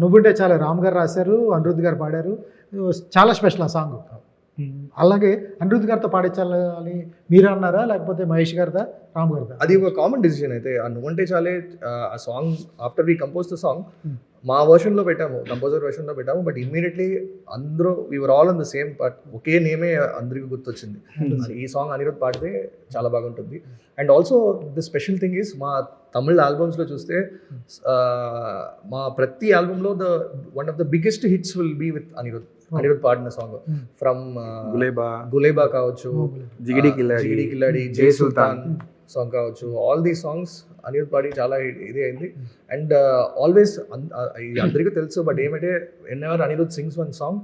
నువ్వుంటే చాలా రామ్ గారు రాశారు, అనిరుద్ధ్ గారు పాడారు. చాలా స్పెషల్ ఆ సాంగ్. అలాగే అనిరుద్ధ్ గారితో పాడించాలని మీరు అన్నారా, లేకపోతే మహేష్ గారిదా, రామ్ గారిదా? అది ఒక కామన్ డిసిజన్. అయితే ఆ నువ్వంటే చాలే ఆ song after we compose the song మా వర్షన్లో పెట్టాము, కంపోజర్ వర్షన్లో పెట్టాము. బట్ ఇమ్మీడియట్లీ అందరూ we are all on the same part, ఒకే నేమే అందరికీ గుర్తొచ్చింది. ఈ సాంగ్ అనిరుద్ధ్ పాడితే చాలా బాగుంటుంది. And also the special thing is మా తమిళ్ ఆల్బమ్స్లో చూస్తే మా ప్రతి ఆల్బమ్లో one of the biggest hits will be with Anirudh పాడిన సాంగ్. ఫ్రమ్ గులేబా కావచ్చు, జిగిడి కిల్లాడి, జై సుల్తాన్ సాంగ్ కావచ్చు, ఆల్ దీస్ సాంగ్స్ అనిరుద్ధ్ పాడి చాలా ఇది అయింది. అండ్ ఆల్వేస్ అందరికీ తెలుసు, బట్ ఏమంటే whenever Anirudh sings one song,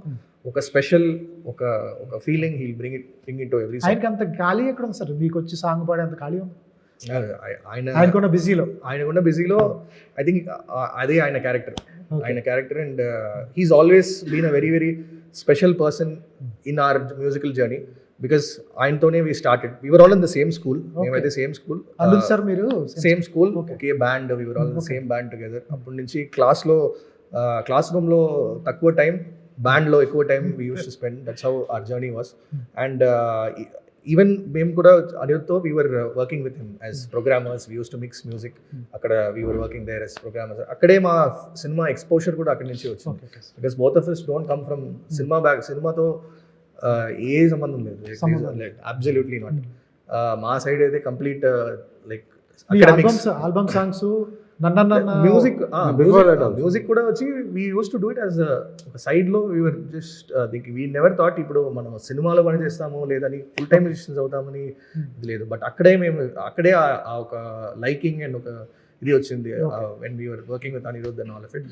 ఒక స్పెషల్ ఒక feeling he'll bring it to every song. ఆయనకి అంత ఖాళీ ఎక్కడ ఉంది సార్? మీకు వచ్చి సాంగ్ పాడే అంత ఖాళీ ఉంది ఆయనకున్న బిజీలో ఐ థింక్ అదే ఆయన character. And he's always been a very very special person in our musical journey. Because ఆయనతోనే we started, we are all in the same school. మేమైతే సేమ్ స్కూల్, సార్ మీరు సేమ్ స్కూల్, ఒకే band, we are all in the same band together. అప్పటి నుంచి class రూమ్లో తక్కువ time, బ్యాండ్లో ఎక్కువ time we use to spend. That's how our journey was. And even మేము కూడా అనిరుద్ధ్తో we are working with him as programmers. We use to mix music. అక్కడ we are working there as programmers. అక్కడే మా సినిమా ఎక్స్పోజర్ కూడా అక్కడి నుంచి వచ్చింది. Because both of us don't come from సినిమాతో ఏ సంబంధం లేదు, అబ్సల్యూట్లీ నాట్. మా సైడ్ అయితే complete like album songs, music కూడా వచ్చి we use to do it as ఒక సైడ్ లో. We are just we never thought ఇప్పుడు మనం సినిమాలో పని చేస్తాము లేదని ఫుల్ టైమ్ మ్యూజిషియన్స్ అవుతామని లేదు. బట్ అక్కడే ఆ ఒక లైకింగ్ అండ్ ఒక ఇది వచ్చింది when we are working with Anirudh and all of it.